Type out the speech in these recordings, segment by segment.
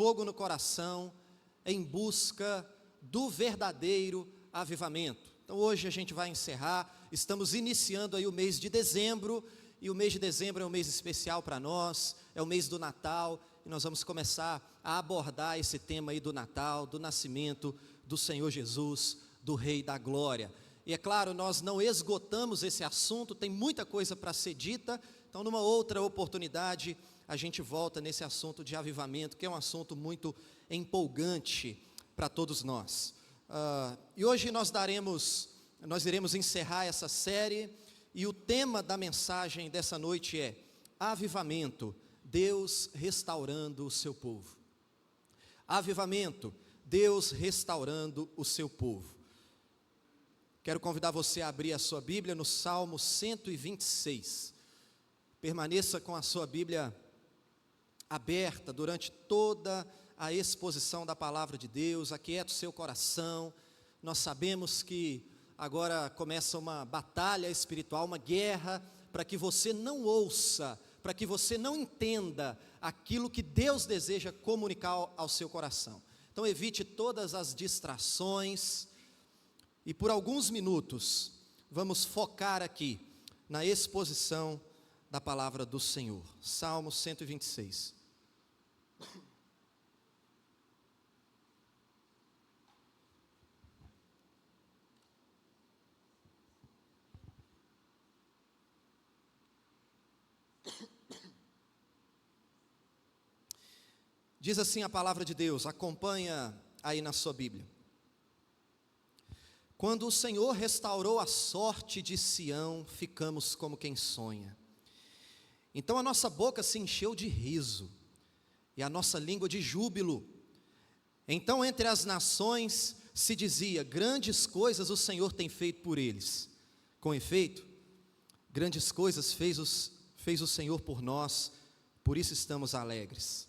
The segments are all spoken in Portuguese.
fogo no coração em busca do verdadeiro avivamento. Então hoje a gente vai encerrar, estamos iniciando aí o mês de dezembro, e o mês de dezembro é um mês especial para nós, é o mês do Natal, e nós vamos começar a abordar esse tema aí do Natal, do nascimento do Senhor Jesus, do Rei da Glória. E é claro, nós não esgotamos esse assunto, tem muita coisa para ser dita, então numa outra oportunidade a gente volta nesse assunto de avivamento, que é um assunto muito empolgante para todos nós. E hoje nós iremos encerrar essa série, e o tema da mensagem dessa noite é avivamento, Deus restaurando o seu povo. Avivamento, Deus restaurando o seu povo. Quero convidar você a abrir a sua Bíblia no Salmo 126. Permaneça com a sua Bíblia aberta durante toda a exposição da palavra de Deus, aquieta o seu coração. Nós sabemos que agora começa uma batalha espiritual, uma guerra, para que você não ouça, para que você não entenda aquilo que Deus deseja comunicar ao seu coração. Então evite todas as distrações, e por alguns minutos vamos focar aqui na exposição da palavra do Senhor. Salmo 126. Diz assim a palavra de Deus, acompanha aí na sua Bíblia. Quando o Senhor restaurou a sorte de Sião, ficamos como quem sonha. Então a nossa boca se encheu de riso, e a nossa língua de júbilo. Então entre as nações se dizia, grandes coisas o Senhor tem feito por eles. Com efeito, grandes coisas fez o Senhor por nós, por isso estamos alegres.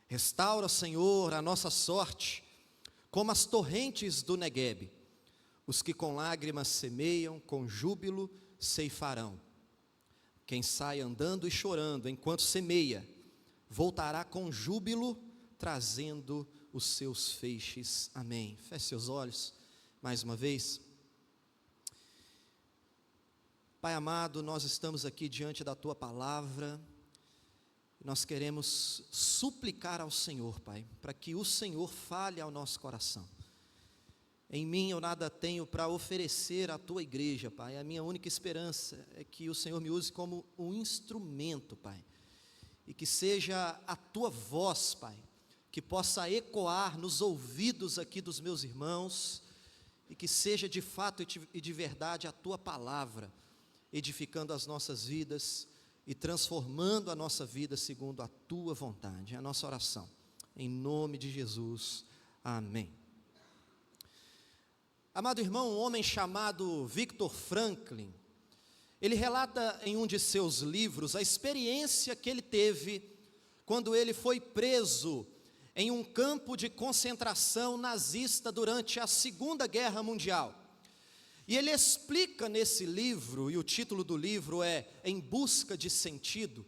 Restaura, Senhor, a nossa sorte, como as torrentes do Neguebe. Os que com lágrimas semeiam, com júbilo ceifarão. Quem sai andando e chorando enquanto semeia, voltará com júbilo, trazendo os seus feixes. Amém. Feche seus olhos, mais uma vez. Pai amado, nós estamos aqui diante da Tua palavra, nós queremos suplicar ao Senhor, Pai, para que o Senhor fale ao nosso coração. Em mim eu nada tenho para oferecer à Tua igreja, Pai, a minha única esperança é que o Senhor me use como um instrumento, Pai, e que seja a Tua voz, Pai, que possa ecoar nos ouvidos aqui dos meus irmãos, e que seja de fato e de verdade a Tua palavra, edificando as nossas vidas, e transformando a nossa vida segundo a Tua vontade. É a nossa oração, em nome de Jesus, amém. Amado irmão, um homem chamado Viktor Frankl, ele relata em um de seus livros a experiência que ele teve quando ele foi preso em um campo de concentração nazista durante a Segunda Guerra Mundial. E ele explica nesse livro, e o título do livro é Em Busca de Sentido.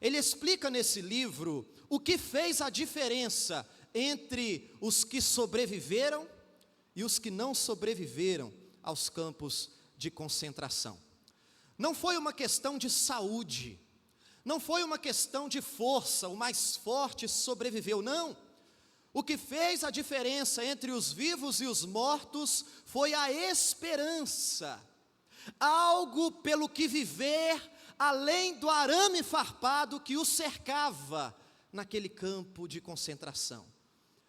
Ele explica nesse livro o que fez a diferença entre os que sobreviveram e os que não sobreviveram aos campos de concentração. Não foi uma questão de saúde, não foi uma questão de força, o mais forte sobreviveu, não. O que fez a diferença entre os vivos e os mortos foi a esperança, algo pelo que viver, além do arame farpado que o cercava naquele campo de concentração,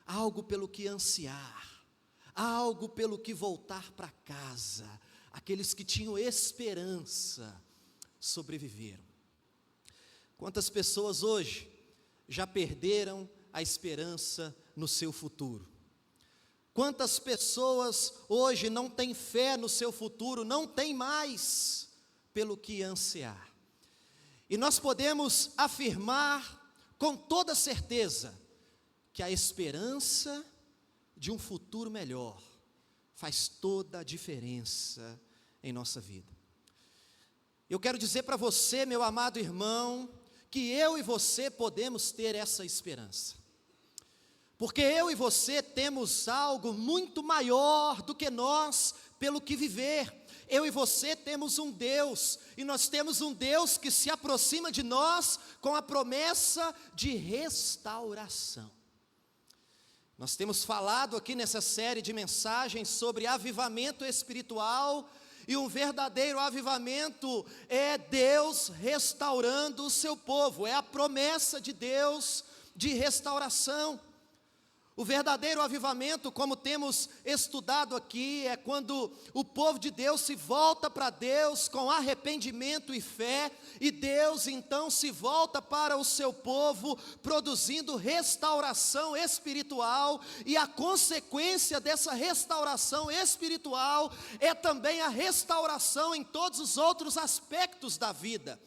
algo pelo que ansiar, algo pelo que voltar para casa. Aqueles que tinham esperança sobreviveram. Quantas pessoas hoje já perderam a esperança no seu futuro? Quantas pessoas hoje não têm fé no seu futuro, não têm mais pelo que ansiar? E nós podemos afirmar com toda certeza que a esperança de um futuro melhor faz toda a diferença em nossa vida. Eu quero dizer para você, meu amado irmão, que eu e você podemos ter essa esperança. Porque eu e você temos algo muito maior do que nós pelo que viver. Eu e você temos um Deus, e nós temos um Deus que se aproxima de nós com a promessa de restauração. Nós temos falado aqui nessa série de mensagens sobre avivamento espiritual, e um verdadeiro avivamento é Deus restaurando o seu povo, é a promessa de Deus de restauração. O verdadeiro avivamento, como temos estudado aqui, é quando o povo de Deus se volta para Deus com arrependimento e fé, e Deus então se volta para o seu povo, produzindo restauração espiritual, e a consequência dessa restauração espiritual é também a restauração em todos os outros aspectos da vida.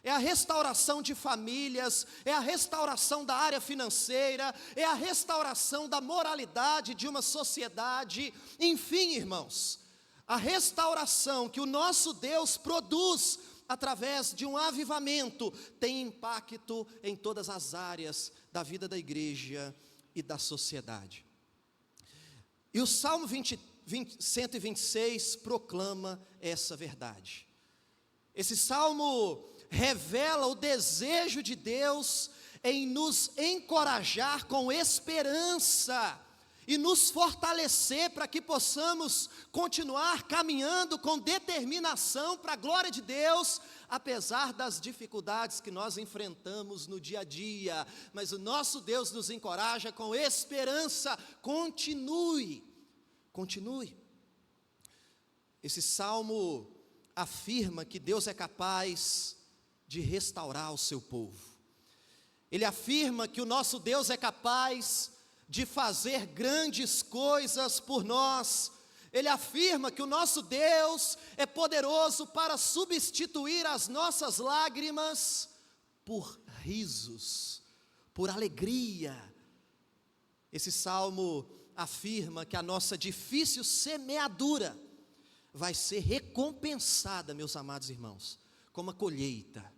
É a restauração de famílias, é a restauração da área financeira, é a restauração da moralidade de uma sociedade. Enfim, irmãos, a restauração que o nosso Deus produz através de um avivamento tem impacto em todas as áreas da vida da igreja e da sociedade. E o Salmo 126 proclama essa verdade. Esse salmo revela o desejo de Deus em nos encorajar com esperança e nos fortalecer para que possamos continuar caminhando com determinação para a glória de Deus, apesar das dificuldades que nós enfrentamos no dia a dia. Mas o nosso Deus nos encoraja com esperança. Continue. Esse salmo afirma que Deus é capaz de restaurar o seu povo. Ele afirma que o nosso Deus é capaz de fazer grandes coisas por nós. Ele afirma que o nosso Deus é poderoso para substituir as nossas lágrimas por risos, por alegria. Esse salmo afirma que a nossa difícil semeadura vai ser recompensada, meus amados irmãos, com uma colheita.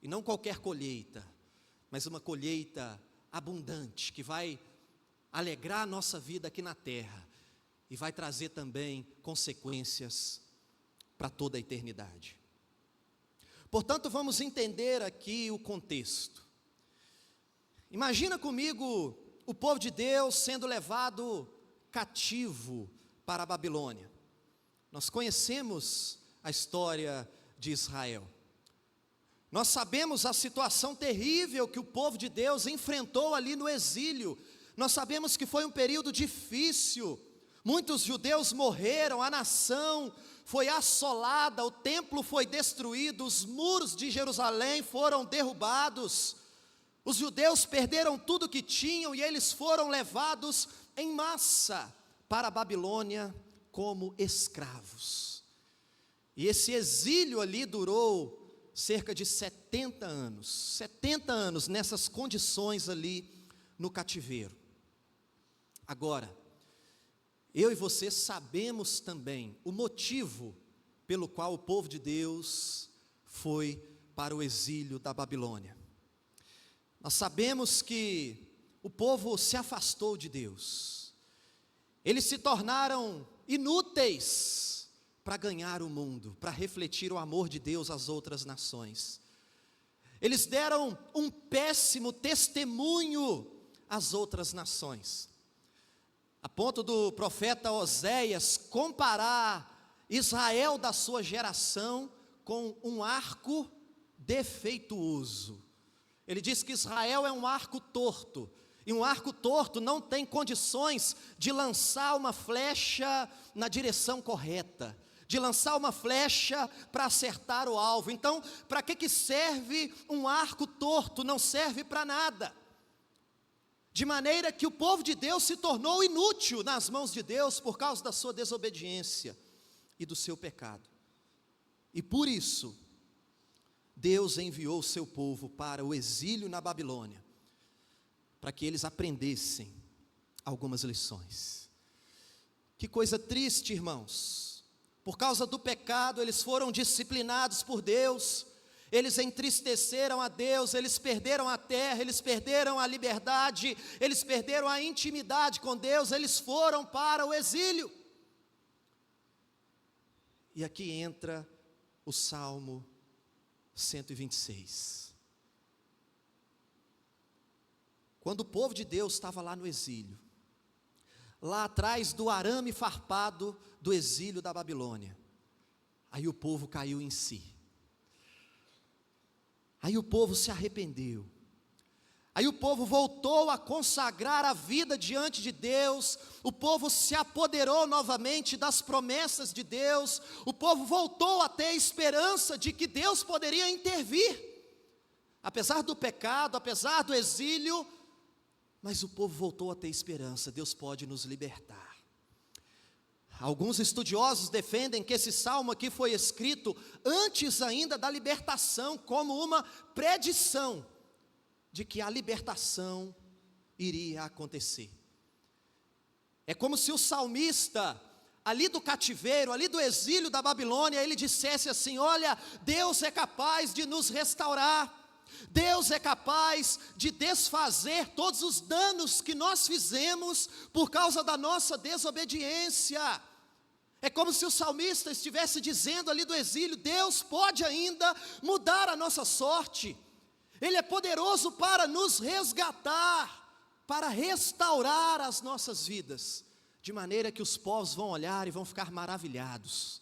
E não qualquer colheita, mas uma colheita abundante, que vai alegrar a nossa vida aqui na terra, e vai trazer também consequências para toda a eternidade. Portanto, vamos entender aqui o contexto. Imagina comigo o povo de Deus sendo levado cativo para a Babilônia. Nós conhecemos a história de Israel. Nós sabemos a situação terrível que o povo de Deus enfrentou ali no exílio. Nós sabemos que foi um período difícil. Muitos judeus morreram, a nação foi assolada, o templo foi destruído, os muros de Jerusalém foram derrubados. Os judeus perderam tudo que tinham e eles foram levados em massa para a Babilônia como escravos. E esse exílio ali durou cerca de 70 anos nessas condições ali no cativeiro. Agora, eu e você sabemos também o motivo pelo qual o povo de Deus foi para o exílio da Babilônia. Nós sabemos que o povo se afastou de Deus. Eles se tornaram inúteis para ganhar o mundo, para refletir o amor de Deus às outras nações. Eles deram um péssimo testemunho às outras nações, a ponto do profeta Oséias comparar Israel da sua geração com um arco defeituoso. Ele diz que Israel é um arco torto, e um arco torto não tem condições de lançar uma flecha na direção correta, de lançar uma flecha para acertar o alvo. Então, para que serve um arco torto? Não serve para nada. De maneira que o povo de Deus se tornou inútil nas mãos de Deus por causa da sua desobediência e do seu pecado. E por isso, Deus enviou o seu povo para o exílio na Babilônia, para que eles aprendessem algumas lições. Que coisa triste, irmãos. Por causa do pecado, eles foram disciplinados por Deus, eles entristeceram a Deus, eles perderam a terra, eles perderam a liberdade, eles perderam a intimidade com Deus, eles foram para o exílio. E aqui entra o Salmo 126. Quando o povo de Deus estava lá no exílio, lá atrás do arame farpado do exílio da Babilônia, aí o povo caiu em si. Aí o povo se arrependeu. Aí o povo voltou a consagrar a vida diante de Deus. O povo se apoderou novamente das promessas de Deus. O povo voltou a ter esperança de que Deus poderia intervir. Apesar do pecado, apesar do exílio, mas o povo voltou a ter esperança. Deus pode nos libertar. Alguns estudiosos defendem que esse salmo aqui foi escrito antes ainda da libertação, como uma predição de que a libertação iria acontecer. É como se o salmista, ali do cativeiro, ali do exílio da Babilônia, ele dissesse assim: olha, Deus é capaz de nos restaurar, Deus é capaz de desfazer todos os danos que nós fizemos por causa da nossa desobediência. É como se o salmista estivesse dizendo ali do exílio: Deus pode ainda mudar a nossa sorte, Ele é poderoso para nos resgatar, para restaurar as nossas vidas, de maneira que os povos vão olhar e vão ficar maravilhados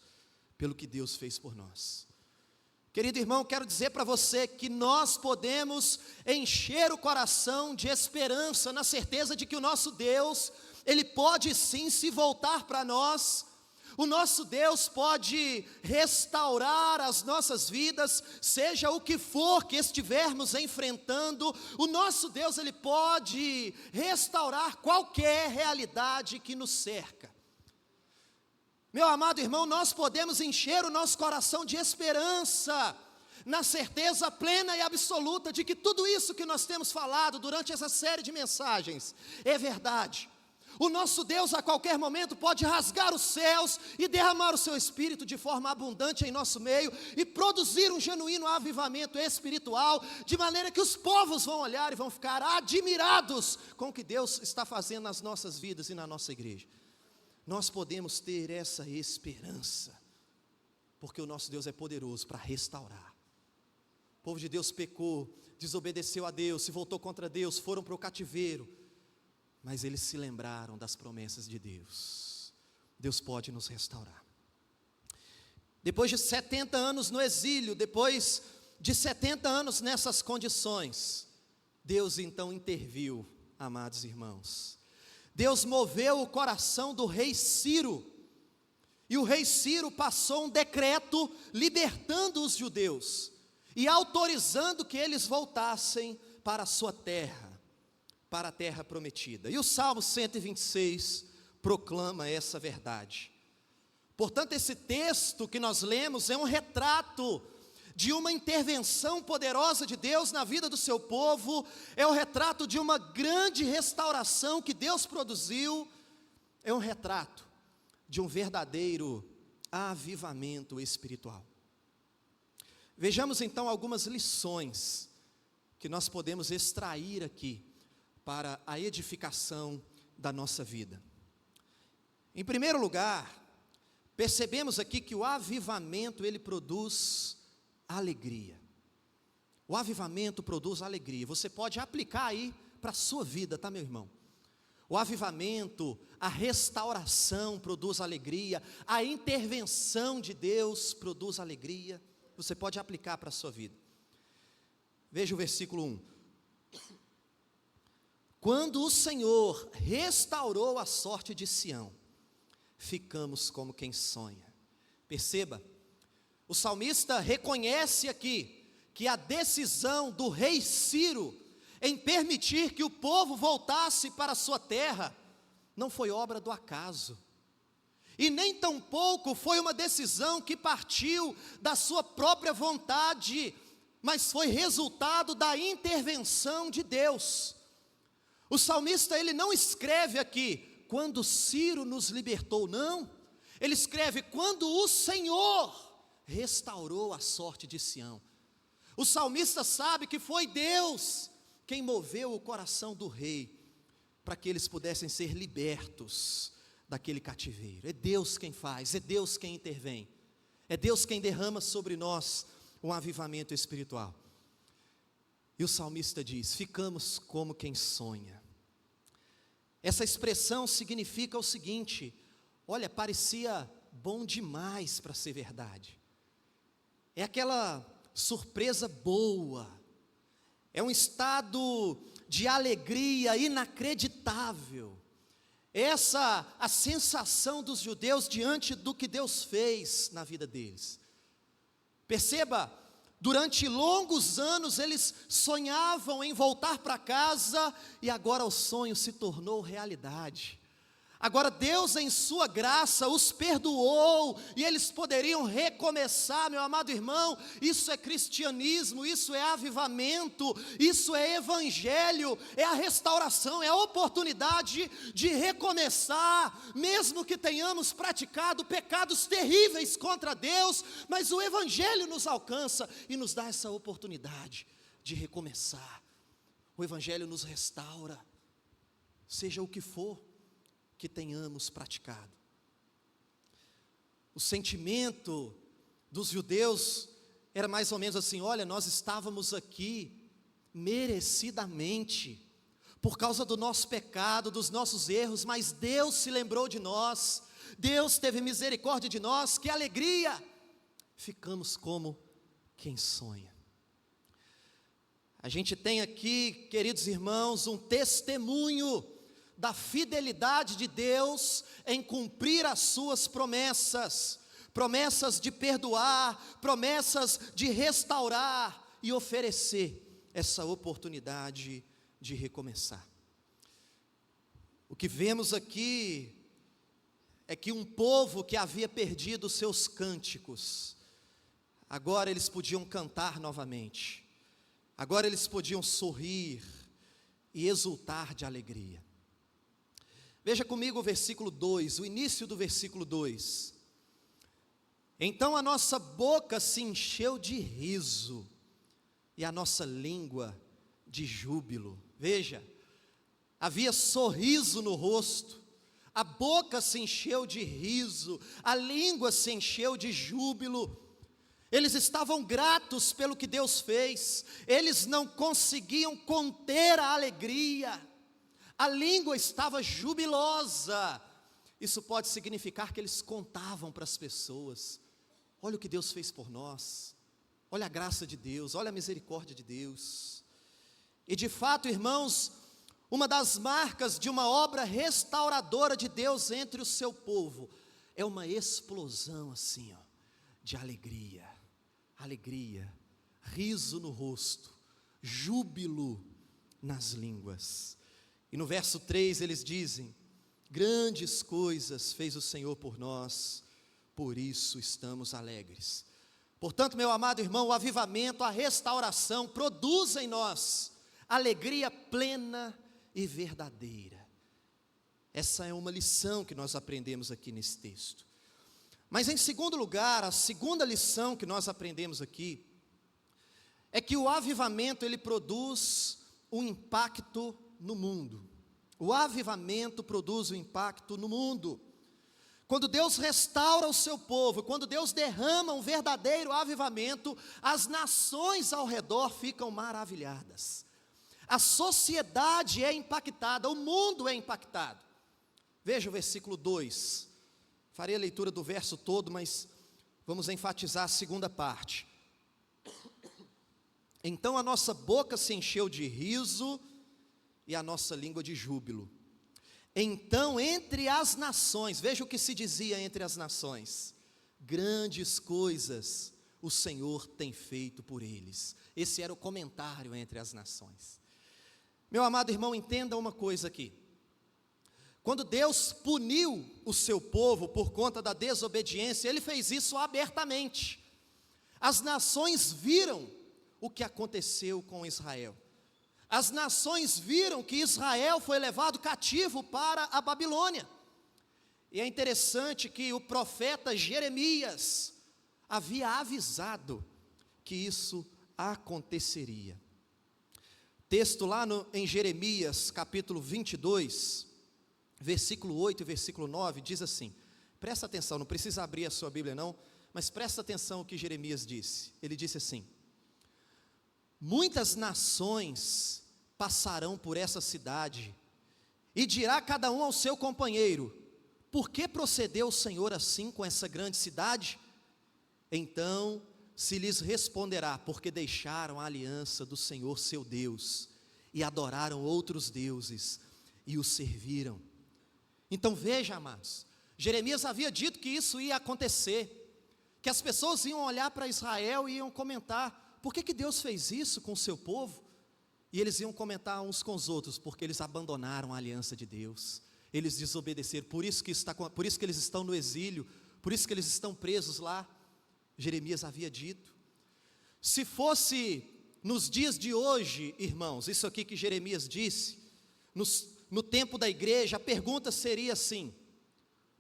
pelo que Deus fez por nós. Querido irmão, quero dizer para você que nós podemos encher o coração de esperança, na certeza de que o nosso Deus, Ele pode sim se voltar para nós. O nosso Deus pode restaurar as nossas vidas, seja o que for que estivermos enfrentando. O nosso Deus, Ele pode restaurar qualquer realidade que nos cerca. Meu amado irmão, nós podemos encher o nosso coração de esperança, na certeza plena e absoluta de que tudo isso que nós temos falado durante essa série de mensagens é verdade. O nosso Deus a qualquer momento pode rasgar os céus e derramar o seu Espírito de forma abundante em nosso meio e produzir um genuíno avivamento espiritual, de maneira que os povos vão olhar e vão ficar admirados com o que Deus está fazendo nas nossas vidas e na nossa igreja. Nós podemos ter essa esperança, porque o nosso Deus é poderoso para restaurar. O povo de Deus pecou, desobedeceu a Deus, se voltou contra Deus, foram para o cativeiro, mas eles se lembraram das promessas de Deus. Deus pode nos restaurar. Depois de 70 anos no exílio, depois de 70 anos nessas condições, Deus então interviu, amados irmãos. Deus moveu o coração do rei Ciro, e o rei Ciro passou um decreto libertando os judeus e autorizando que eles voltassem para a sua terra, para a terra prometida. E o Salmo 126 proclama essa verdade. Portanto, esse texto que nós lemos é um retrato de uma intervenção poderosa de Deus na vida do seu povo, é um retrato de uma grande restauração que Deus produziu, é um retrato de um verdadeiro avivamento espiritual. Vejamos então algumas lições que nós podemos extrair aqui para a edificação da nossa vida. Em primeiro lugar, percebemos aqui que o avivamento, ele produz alegria. O avivamento produz alegria. Você pode aplicar aí para a sua vida, tá, meu irmão? O avivamento, a restauração produz alegria, a intervenção de Deus produz alegria. Você pode aplicar para a sua vida. Veja o versículo 1. Quando o Senhor restaurou a sorte de Sião, ficamos como quem sonha. Perceba, o salmista reconhece aqui que a decisão do rei Ciro em permitir que o povo voltasse para a sua terra não foi obra do acaso, e nem tampouco foi uma decisão que partiu da sua própria vontade, mas foi resultado da intervenção de Deus. O salmista, ele não escreve aqui, quando Ciro nos libertou, não. Ele escreve, quando o Senhor restaurou a sorte de Sião. O salmista sabe que foi Deus quem moveu o coração do rei, para que eles pudessem ser libertos daquele cativeiro. É Deus quem faz, é Deus quem intervém, é Deus quem derrama sobre nós um avivamento espiritual. E o salmista diz: ficamos como quem sonha. Essa expressão significa o seguinte: olha, parecia bom demais para ser verdade. É aquela surpresa boa, é um estado de alegria inacreditável. Essa a sensação dos judeus diante do que Deus fez na vida deles. Perceba, durante longos anos eles sonhavam em voltar para casa, e agora o sonho se tornou realidade. Agora Deus, em sua graça, os perdoou, e eles poderiam recomeçar. Meu amado irmão, isso é cristianismo, isso é avivamento, isso é evangelho, é a restauração, é a oportunidade de recomeçar, mesmo que tenhamos praticado pecados terríveis contra Deus, mas o evangelho nos alcança e nos dá essa oportunidade de recomeçar. O evangelho nos restaura, seja o que for que tenhamos praticado. O sentimento dos judeus era mais ou menos assim: olha, nós estávamos aqui merecidamente, por causa do nosso pecado, dos nossos erros, mas Deus se lembrou de nós, Deus teve misericórdia de nós, que alegria! Ficamos como quem sonha. A gente tem aqui, queridos irmãos, um testemunho da fidelidade de Deus em cumprir as suas promessas, promessas de perdoar, promessas de restaurar e oferecer essa oportunidade de recomeçar. O que vemos aqui é que um povo que havia perdido seus cânticos, agora eles podiam cantar novamente, agora eles podiam sorrir e exultar de alegria. Veja comigo o versículo 2, o início do versículo 2. Então a nossa boca se encheu de riso, e a nossa língua de júbilo. Veja, havia sorriso no rosto, a boca se encheu de riso, a língua se encheu de júbilo. Eles estavam gratos pelo que Deus fez, eles não conseguiam conter a alegria. A língua estava jubilosa. Isso pode significar que eles contavam para as pessoas: olha o que Deus fez por nós, olha a graça de Deus, olha a misericórdia de Deus. E de fato, irmãos, uma das marcas de uma obra restauradora de Deus entre o seu povo é uma explosão assim, ó, de alegria, riso no rosto, júbilo nas línguas. E no verso 3 eles dizem: grandes coisas fez o Senhor por nós, por isso estamos alegres. Portanto, meu amado irmão, o avivamento, a restauração produz em nós alegria plena e verdadeira. Essa é uma lição que nós aprendemos aqui nesse texto. Mas em segundo lugar, a segunda lição que nós aprendemos aqui é que o avivamento ele produz um impacto no mundo. O avivamento produz um impacto no mundo. Quando Deus restaura o seu povo, quando Deus derrama um verdadeiro avivamento, as nações ao redor ficam maravilhadas. A sociedade é impactada, o mundo é impactado. Veja o versículo 2. Farei a leitura do verso todo, mas vamos enfatizar a segunda parte. Então a nossa boca se encheu de riso e a nossa língua de júbilo. Então entre as nações, veja o que se dizia entre as nações: grandes coisas o Senhor tem feito por eles. Esse era o comentário entre as nações. Meu amado irmão, entenda uma coisa aqui. Quando Deus puniu o seu povo por conta da desobediência, Ele fez isso abertamente. As nações viram o que aconteceu com Israel. As nações viram que Israel foi levado cativo para a Babilônia. E é interessante que o profeta Jeremias havia avisado que isso aconteceria. Texto lá em Jeremias, capítulo 22, versículo 8 e versículo 9, diz assim, presta atenção, não precisa abrir a sua Bíblia não, mas presta atenção no que Jeremias disse. Ele disse assim: muitas nações passarão por essa cidade, e dirá cada um ao seu companheiro: por que procedeu o Senhor assim com essa grande cidade? Então se lhes responderá: porque deixaram a aliança do Senhor seu Deus, e adoraram outros deuses, e os serviram. Então veja, amados, Jeremias havia dito que isso ia acontecer, que as pessoas iam olhar para Israel e iam comentar: por que Deus fez isso com o seu povo? E eles iam comentar uns com os outros: porque eles abandonaram a aliança de Deus, eles desobedeceram, por isso que eles estão no exílio, por isso que eles estão presos lá. Jeremias havia dito. Se fosse nos dias de hoje, irmãos, isso aqui que Jeremias disse, no tempo da igreja, a pergunta seria assim: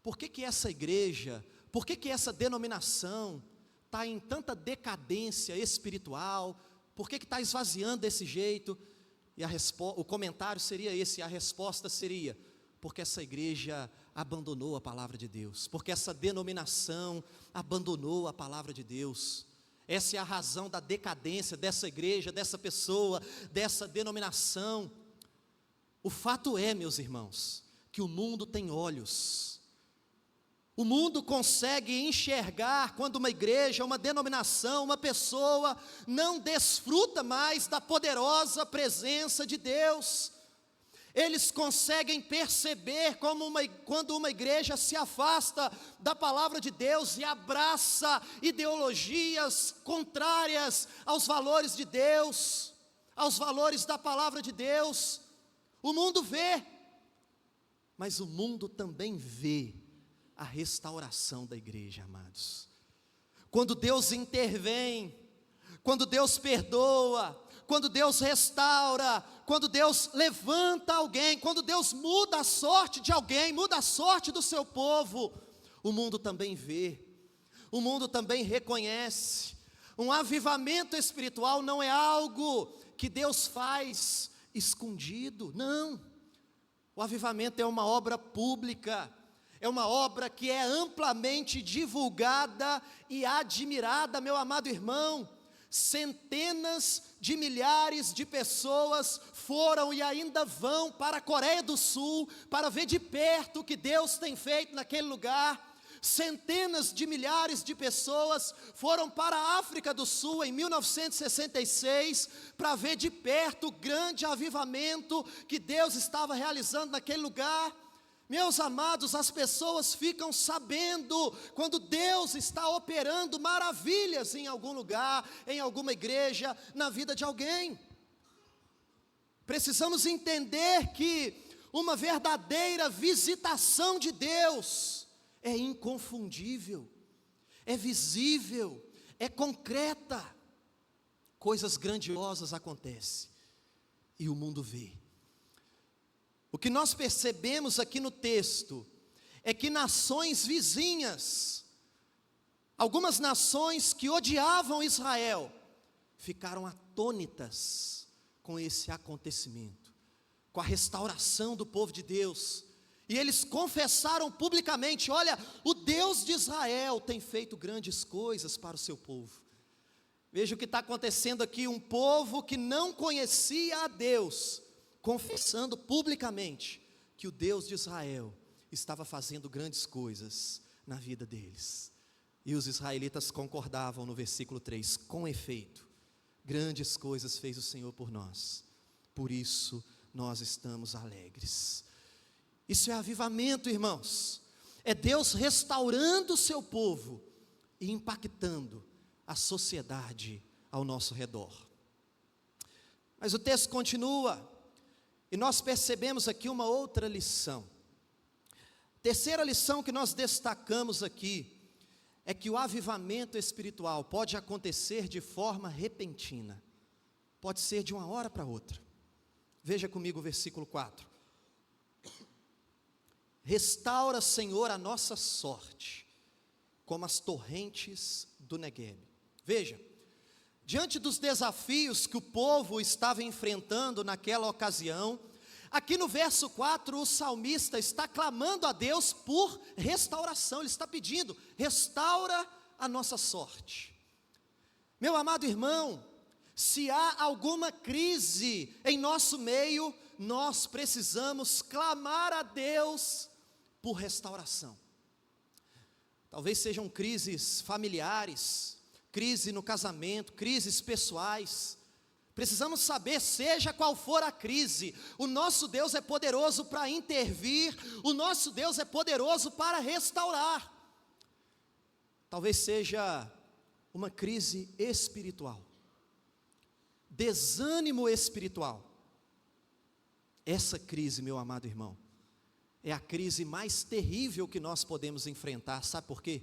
por que essa igreja, por que essa denominação está em tanta decadência espiritual? Por que está esvaziando desse jeito? E o comentário seria esse, a resposta seria: porque essa igreja abandonou a palavra de Deus, porque essa denominação abandonou a palavra de Deus. Essa é a razão da decadência dessa igreja, dessa pessoa, dessa denominação. O fato é, meus irmãos, que o mundo tem olhos. O mundo consegue enxergar quando uma igreja, uma denominação, uma pessoa não desfruta mais da poderosa presença de Deus. Eles conseguem perceber quando uma igreja se afasta da palavra de Deus e abraça ideologias contrárias aos valores de Deus, aos valores da palavra de Deus. O mundo vê, mas o mundo também vê a restauração da igreja, amados. Quando Deus intervém, quando Deus perdoa, quando Deus restaura, quando Deus levanta alguém, quando Deus muda a sorte de alguém, muda a sorte do seu povo, o mundo também vê, o mundo também reconhece. Um avivamento espiritual não é algo que Deus faz escondido, não. O avivamento é uma obra pública, é uma obra que é amplamente divulgada e admirada, meu amado irmão. Centenas de milhares de pessoas foram e ainda vão para a Coreia do Sul para ver de perto o que Deus tem feito naquele lugar. Centenas de milhares de pessoas foram para a África do Sul em 1966 para ver de perto o grande avivamento que Deus estava realizando naquele lugar. Meus amados, as pessoas ficam sabendo quando Deus está operando maravilhas em algum lugar, em alguma igreja, na vida de alguém. Precisamos entender que uma verdadeira visitação de Deus é inconfundível, é visível, é concreta. Coisas grandiosas acontecem e o mundo vê. O que nós percebemos aqui no texto é que nações vizinhas, algumas nações que odiavam Israel, ficaram atônitas com esse acontecimento, com a restauração do povo de Deus. E eles confessaram publicamente: olha, o Deus de Israel tem feito grandes coisas para o seu povo. Veja o que está acontecendo aqui: um povo que não conhecia a Deus, confessando publicamente que o Deus de Israel estava fazendo grandes coisas na vida deles. E os israelitas concordavam no versículo 3: com efeito, grandes coisas fez o Senhor por nós, por isso nós estamos alegres. Isso é avivamento, irmãos. É Deus restaurando o seu povo e impactando a sociedade ao nosso redor. Mas o texto continua, e nós percebemos aqui uma outra lição. Terceira lição que nós destacamos aqui é que o avivamento espiritual pode acontecer de forma repentina, pode ser de uma hora para outra. Veja comigo o versículo 4. Restaura, Senhor, a nossa sorte, como as torrentes do Neguebe. Veja, diante dos desafios que o povo estava enfrentando naquela ocasião, aqui no verso 4, o salmista está clamando a Deus por restauração. Ele está pedindo: restaura a nossa sorte. Meu amado irmão, se há alguma crise em nosso meio, nós precisamos clamar a Deus por restauração. Talvez sejam crises familiares, crise no casamento, crises pessoais. Precisamos saber, seja qual for a crise, o nosso Deus é poderoso para intervir, o nosso Deus é poderoso para restaurar. Talvez seja uma crise espiritual, desânimo espiritual. Essa crise, meu amado irmão, é a crise mais terrível que nós podemos enfrentar. Sabe por quê?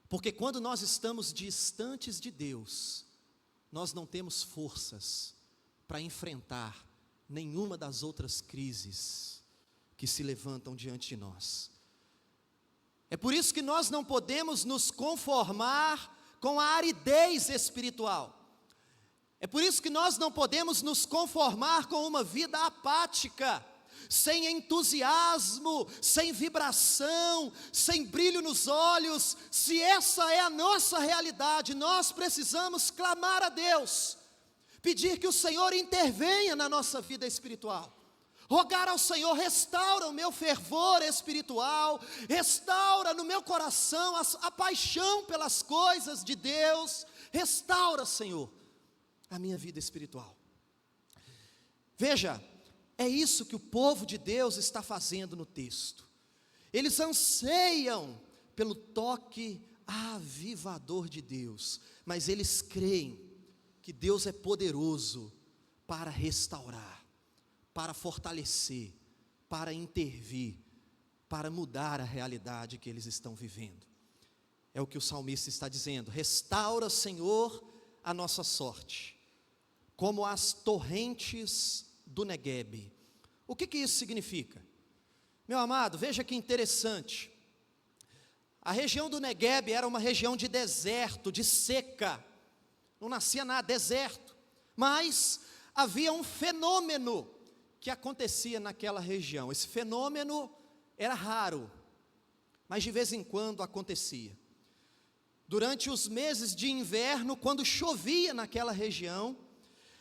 Porque quando nós estamos distantes de Deus, nós não temos forças para enfrentar nenhuma das outras crises que se levantam diante de nós. É por isso que nós não podemos nos conformar com a aridez espiritual. É por isso que nós não podemos nos conformar com uma vida apática, sem entusiasmo, sem vibração, sem brilho nos olhos. Se essa é a nossa realidade, nós precisamos clamar a Deus, pedir que o Senhor intervenha na nossa vida espiritual, rogar ao Senhor: restaura o meu fervor espiritual, restaura no meu coração a paixão pelas coisas de Deus, restaura, Senhor, a minha vida espiritual. Veja, é isso que o povo de Deus está fazendo no texto. Eles anseiam pelo toque avivador de Deus, mas eles creem que Deus é poderoso para restaurar, para fortalecer, para intervir, para mudar a realidade que eles estão vivendo. É o que o salmista está dizendo: restaura, Senhor, a nossa sorte, como as torrentes do Neguebe. O que isso significa? Meu amado, veja que interessante. A região do Neguebe era uma região de deserto, de seca, não nascia nada, deserto. Mas havia um fenômeno que acontecia naquela região. Esse fenômeno era raro, mas de vez em quando acontecia. Durante os meses de inverno, quando chovia naquela região,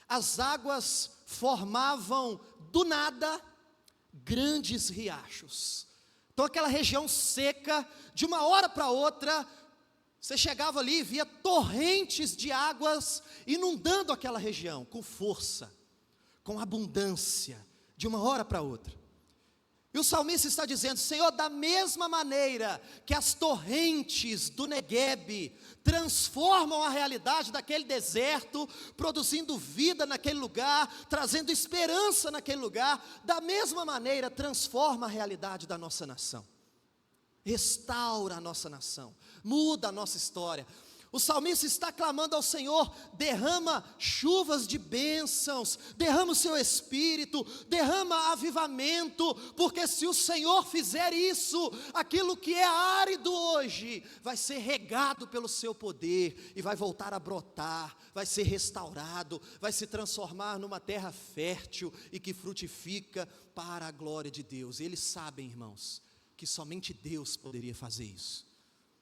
as águas formavam do nada grandes riachos. Então aquela região seca, de uma hora para outra, você chegava ali e via torrentes de águas inundando aquela região, com força, com abundância, de uma hora para outra. E o salmista está dizendo: Senhor, da mesma maneira que as torrentes do Neguebe transformam a realidade daquele deserto, produzindo vida naquele lugar, trazendo esperança naquele lugar, da mesma maneira transforma a realidade da nossa nação, restaura a nossa nação, muda a nossa história. O salmista está clamando ao Senhor: derrama chuvas de bênçãos, derrama o seu Espírito, derrama avivamento, porque se o Senhor fizer isso, aquilo que é árido hoje, vai ser regado pelo seu poder, e vai voltar a brotar, vai ser restaurado, vai se transformar numa terra fértil, e que frutifica para a glória de Deus. E eles sabem, irmãos, que somente Deus poderia fazer isso.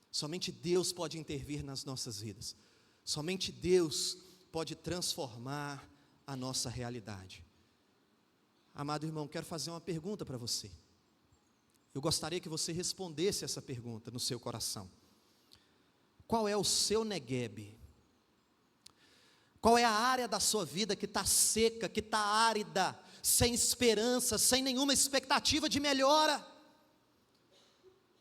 Somente Deus pode intervir nas nossas vidas. Somente Deus pode transformar a nossa realidade. Amado irmão, quero fazer uma pergunta para você. Eu gostaria que você respondesse essa pergunta no seu coração. Qual é o seu Neguebe? Qual é a área da sua vida que está seca, que está árida, sem esperança, sem nenhuma expectativa de melhora?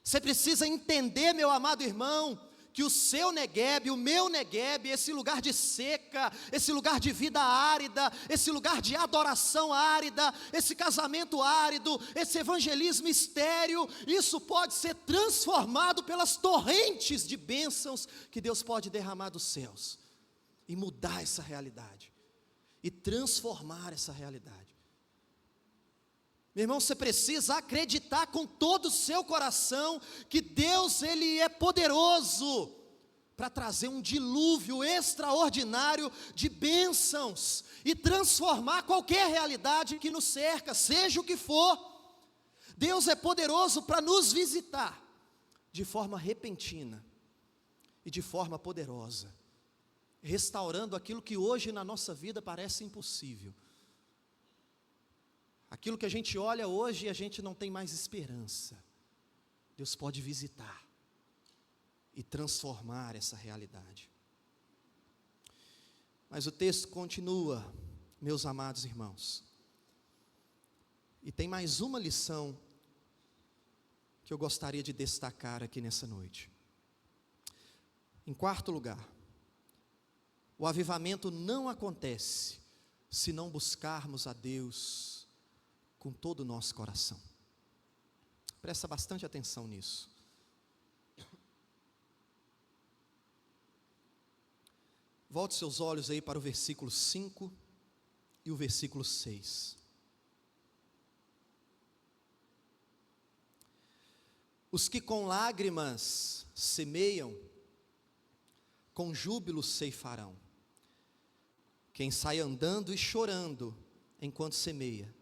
Você precisa entender, meu amado irmão, que o seu Neguebe, o meu Neguebe, esse lugar de seca, esse lugar de vida árida, esse lugar de adoração árida, esse casamento árido, esse evangelismo estéril, isso pode ser transformado pelas torrentes de bênçãos que Deus pode derramar dos céus, e mudar essa realidade, e transformar essa realidade. Meu irmão, você precisa acreditar com todo o seu coração que Deus, Ele é poderoso para trazer um dilúvio extraordinário de bênçãos e transformar qualquer realidade que nos cerca, seja o que for. Deus é poderoso para nos visitar de forma repentina e de forma poderosa, restaurando aquilo que hoje na nossa vida parece impossível. Aquilo que a gente olha hoje e a gente não tem mais esperança, Deus pode visitar e transformar essa realidade. Mas o texto continua, meus amados irmãos, e tem mais uma lição que eu gostaria de destacar aqui nessa noite. Em quarto lugar, o avivamento não acontece se não buscarmos a Deus com todo o nosso coração. Presta bastante atenção nisso. Volte seus olhos aí para o versículo 5 e o versículo 6. Os que com lágrimas semeiam, com júbilo ceifarão. Quem sai andando e chorando enquanto semeia,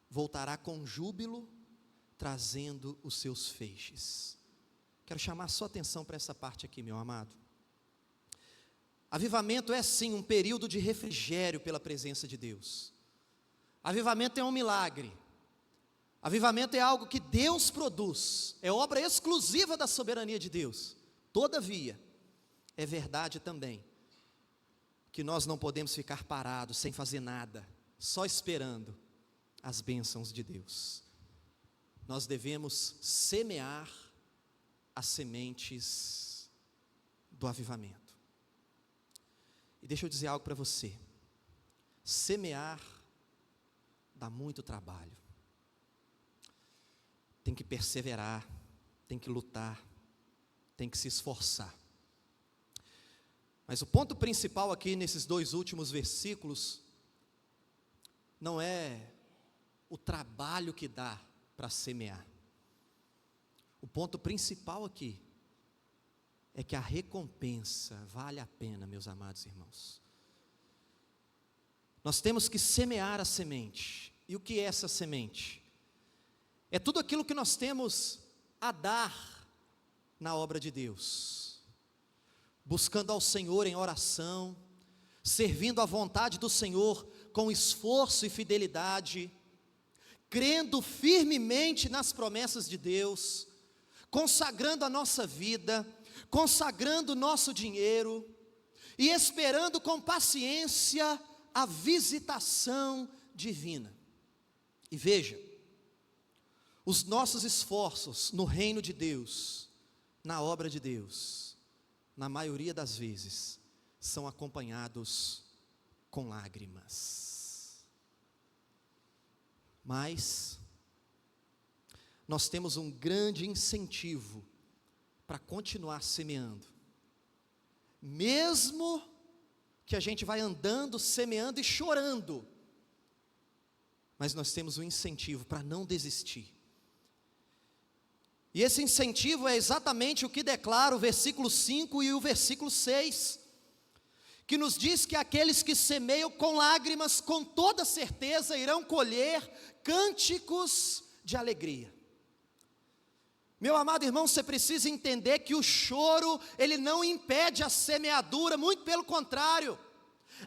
voltará com júbilo, trazendo os seus feixes. Quero chamar a sua atenção para essa parte aqui, meu amado. Avivamento é sim um período de refrigério pela presença de Deus. Avivamento é um milagre. Avivamento é algo que Deus produz, é obra exclusiva da soberania de Deus. Todavia, é verdade também que nós não podemos ficar parados, sem fazer nada, só esperando as bênçãos de Deus. Nós devemos semear as sementes do avivamento. E deixa eu dizer algo para você: semear dá muito trabalho, tem que perseverar, tem que lutar, tem que se esforçar. Mas o ponto principal aqui nesses dois últimos versículos não é o trabalho que dá para semear. O ponto principal aqui é que a recompensa vale a pena, meus amados irmãos. Nós temos que semear a semente. E o que é essa semente? É tudo aquilo que nós temos a dar na obra de Deus, buscando ao Senhor em oração, servindo à vontade do Senhor com esforço e fidelidade, crendo firmemente nas promessas de Deus, consagrando a nossa vida, consagrando o nosso dinheiro e esperando com paciência a visitação divina. E veja, os nossos esforços no reino de Deus, na obra de Deus, na maioria das vezes, são acompanhados com lágrimas. Mas nós temos um grande incentivo para continuar semeando, mesmo que a gente vai andando, semeando e chorando, mas nós temos um incentivo para não desistir. E esse incentivo é exatamente o que declara o versículo 5 e o versículo 6, que nos diz que aqueles que semeiam com lágrimas, com toda certeza irão colher cânticos de alegria. Meu amado irmão, você precisa entender que o choro, ele não impede a semeadura, muito pelo contrário.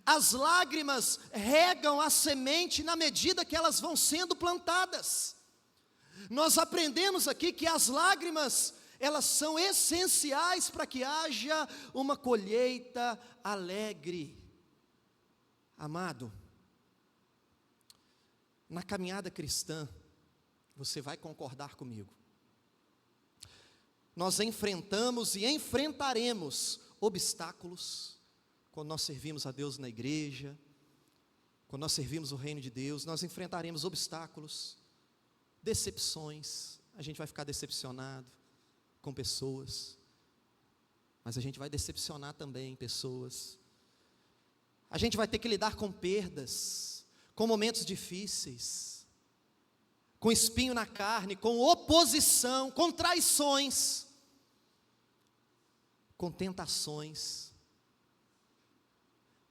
As lágrimas regam a semente na medida que elas vão sendo plantadas. Nós aprendemos aqui que as lágrimas, elas são essenciais para que haja uma colheita alegre. Amado, na caminhada cristã, você vai concordar comigo, nós enfrentamos e enfrentaremos obstáculos, quando nós servimos a Deus na igreja, quando nós servimos o reino de Deus, nós enfrentaremos obstáculos, decepções, a gente vai ficar decepcionado com pessoas, mas a gente vai decepcionar também pessoas, a gente vai ter que lidar com perdas, com momentos difíceis, com espinho na carne, com oposição, com traições, com tentações.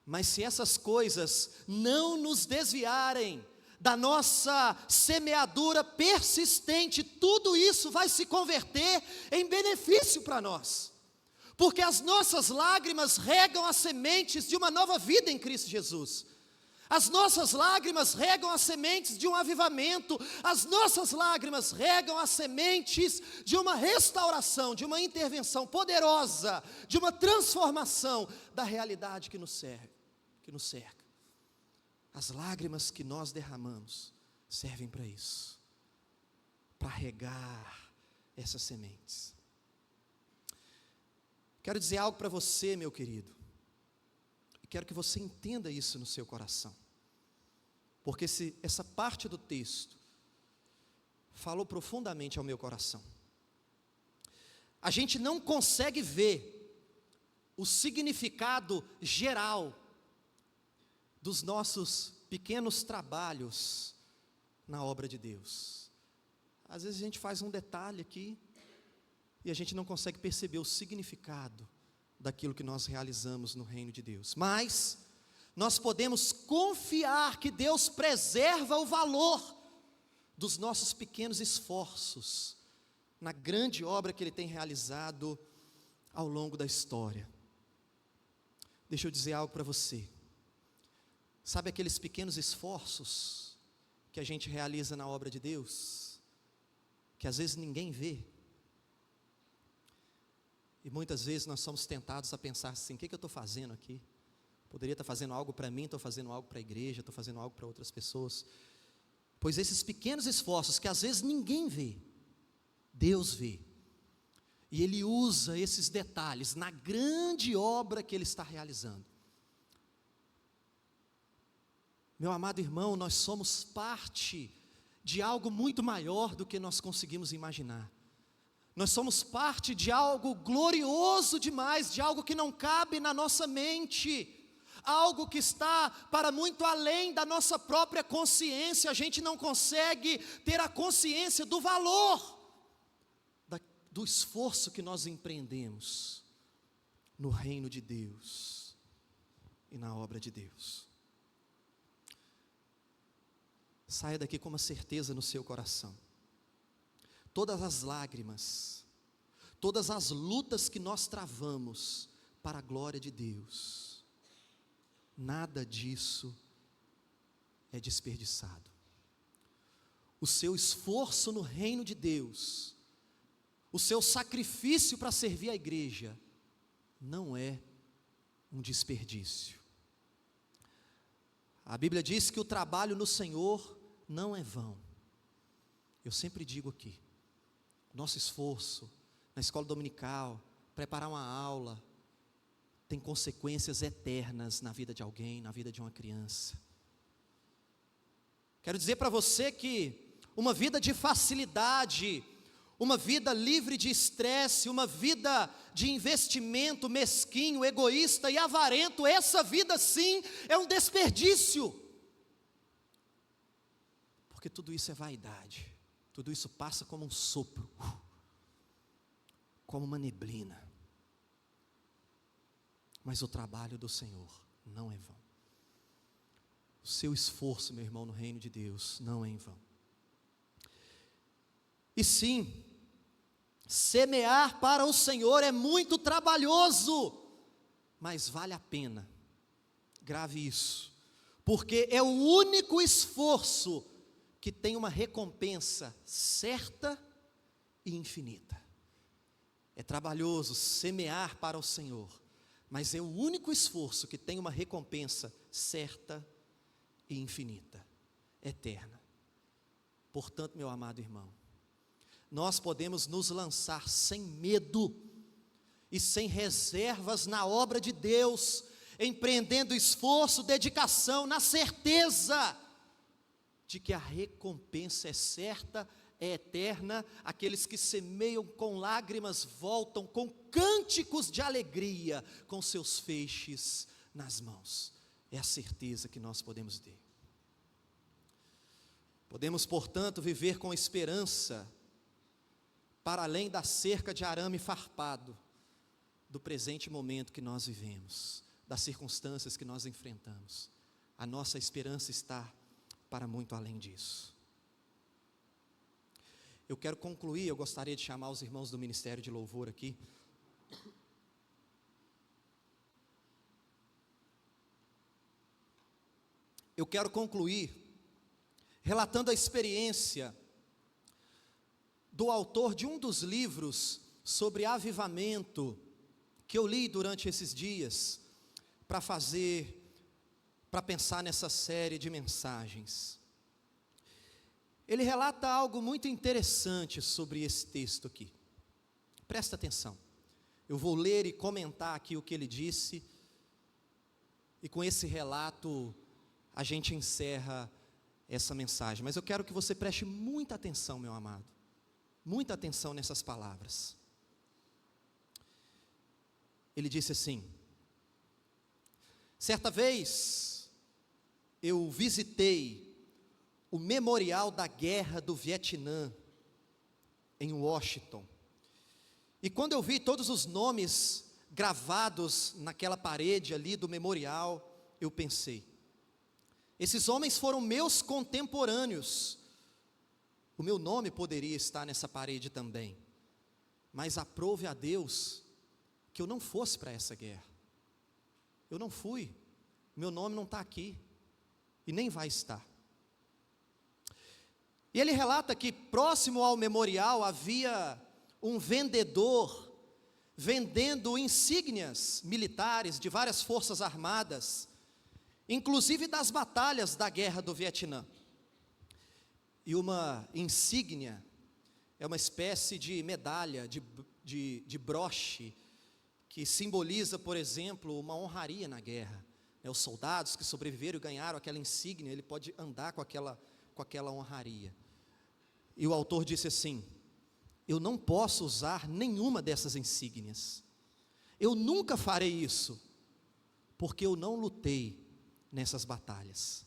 Mas se essas coisas não nos desviarem da nossa semeadura persistente, tudo isso vai se converter em benefício para nós. Porque as nossas lágrimas regam as sementes de uma nova vida em Cristo Jesus. As nossas lágrimas regam as sementes de um avivamento. As nossas lágrimas regam as sementes de uma restauração, de uma intervenção poderosa, de uma transformação da realidade que nos cerca. As lágrimas que nós derramamos servem para isso, para regar essas sementes. Quero dizer algo para você, meu querido, e quero que você entenda isso no seu coração, porque essa parte do texto falou profundamente ao meu coração. A gente não consegue ver o significado geral dos nossos pequenos trabalhos na obra de Deus. Às vezes a gente faz um detalhe aqui e a gente não consegue perceber o significado daquilo que nós realizamos no reino de Deus. Mas nós podemos confiar que Deus preserva o valor dos nossos pequenos esforços na grande obra que Ele tem realizado ao longo da história. Deixa eu dizer algo para você. Sabe aqueles pequenos esforços que a gente realiza na obra de Deus, que às vezes ninguém vê? E muitas vezes nós somos tentados a pensar assim: o que eu estou fazendo aqui? Poderia estar fazendo algo para mim, estou fazendo algo para a igreja, estou fazendo algo para outras pessoas. Pois esses pequenos esforços que às vezes ninguém vê, Deus vê. E Ele usa esses detalhes na grande obra que Ele está realizando. Meu amado irmão, nós somos parte de algo muito maior do que nós conseguimos imaginar. Nós somos parte de algo glorioso demais, de algo que não cabe na nossa mente, algo que está para muito além da nossa própria consciência. A gente não consegue ter a consciência do valor do esforço que nós empreendemos no reino de Deus e na obra de Deus. Saia daqui com uma certeza no seu coração: todas as lágrimas, todas as lutas que nós travamos para a glória de Deus, nada disso é desperdiçado. O seu esforço no reino de Deus, o seu sacrifício para servir a igreja, não é um desperdício. A Bíblia diz que o trabalho no Senhor não é vão. Eu sempre digo aqui, nosso esforço na escola dominical, preparar uma aula, tem consequências eternas na vida de alguém, na vida de uma criança. Quero dizer para você que uma vida de facilidade, uma vida livre de estresse, uma vida de investimento mesquinho, egoísta e avarento, essa vida sim é um desperdício. Porque tudo isso é vaidade, tudo isso passa como um sopro, como uma neblina. Mas o trabalho do Senhor não é vão. O seu esforço, meu irmão, no reino de Deus não é em vão. E sim, semear para o Senhor é muito trabalhoso, mas vale a pena. Grave isso, porque é o único esforço que tem uma recompensa certa e infinita. É trabalhoso semear para o Senhor, mas é o único esforço que tem uma recompensa certa e infinita, eterna. Portanto, meu amado irmão, nós podemos nos lançar sem medo e sem reservas na obra de Deus, empreendendo esforço, dedicação, na certeza de que a recompensa é certa, é eterna. Aqueles que semeiam com lágrimas voltam com cânticos de alegria, com seus feixes nas mãos. É a certeza que nós podemos ter. Podemos, portanto, viver com esperança, para além da cerca de arame farpado, do presente momento que nós vivemos, das circunstâncias que nós enfrentamos. A nossa esperança está para muito além disso. Eu quero concluir, eu gostaria de chamar os irmãos do Ministério de Louvor aqui. Eu quero concluir relatando a experiência do autor de um dos livros sobre avivamento que eu li durante esses dias para pensar nessa série de mensagens. Ele relata algo muito interessante sobre esse texto aqui. Presta atenção. Eu vou ler e comentar aqui o que ele disse, e com esse relato a gente encerra essa mensagem. Mas eu quero que você preste muita atenção, meu amado. Muita atenção nessas palavras. Ele disse assim: certa vez eu visitei o Memorial da Guerra do Vietnã, em Washington. E quando eu vi todos os nomes gravados naquela parede ali do memorial, eu pensei: esses homens foram meus contemporâneos. O meu nome poderia estar nessa parede também. Mas aprove a Deus que eu não fosse para essa guerra. Eu não fui. Meu nome não está aqui. E nem vai estar. E ele relata que próximo ao memorial havia um vendedor vendendo insígnias militares de várias forças armadas, inclusive das batalhas da guerra do Vietnã. E uma insígnia é uma espécie de medalha, de broche, que simboliza, por exemplo, uma honraria na guerra. Os soldados que sobreviveram e ganharam aquela insígnia, ele pode andar com aquela honraria. E o autor disse assim: eu não posso usar nenhuma dessas insígnias. Eu nunca farei isso, porque eu não lutei nessas batalhas.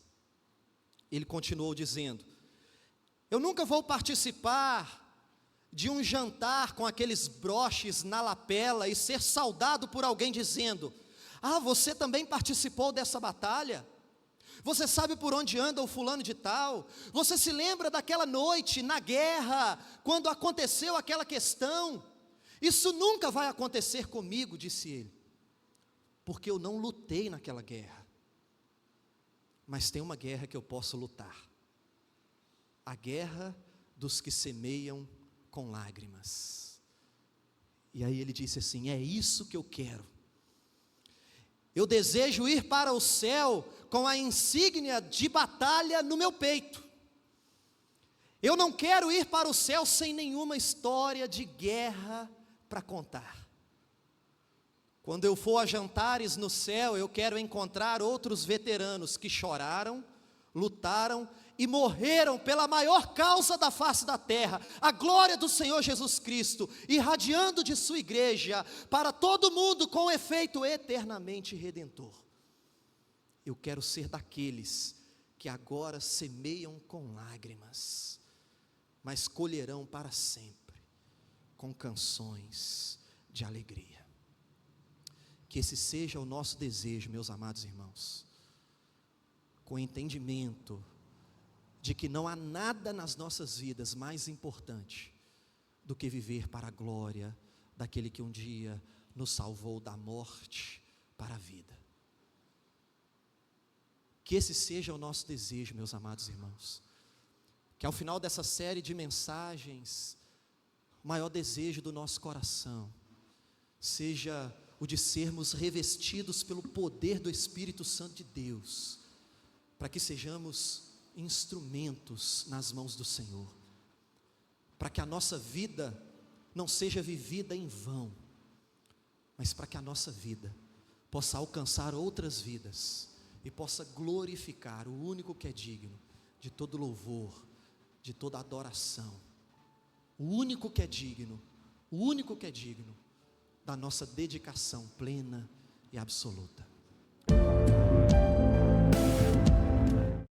Ele continuou dizendo: eu nunca vou participar de um jantar com aqueles broches na lapela e ser saudado por alguém dizendo: ah, você também participou dessa batalha? Você sabe por onde anda o fulano de tal? Você se lembra daquela noite na guerra, quando aconteceu aquela questão? Isso nunca vai acontecer comigo, disse ele, porque eu não lutei naquela guerra. Mas tem uma guerra que eu posso lutar: a guerra dos que semeiam com lágrimas. E aí ele disse assim: é isso que eu quero. Eu desejo ir para o céu com a insígnia de batalha no meu peito. Eu não quero ir para o céu sem nenhuma história de guerra para contar. Quando eu for a jantares no céu, eu quero encontrar outros veteranos que choraram, lutaram e morreram pela maior causa da face da terra, a glória do Senhor Jesus Cristo, irradiando de sua igreja para todo mundo com efeito eternamente redentor. Eu quero ser daqueles que agora semeiam com lágrimas, mas colherão para sempre com canções de alegria. Que esse seja o nosso desejo, meus amados irmãos, com entendimento de que não há nada nas nossas vidas mais importante do que viver para a glória daquele que um dia nos salvou da morte para a vida. Que esse seja o nosso desejo, meus amados irmãos, que ao final dessa série de mensagens, o maior desejo do nosso coração seja o de sermos revestidos pelo poder do Espírito Santo de Deus, para que sejamos instrumentos nas mãos do Senhor, para que a nossa vida não seja vivida em vão, mas para que a nossa vida possa alcançar outras vidas e possa glorificar o único que é digno de todo louvor, de toda adoração, o único que é digno da nossa dedicação plena e absoluta.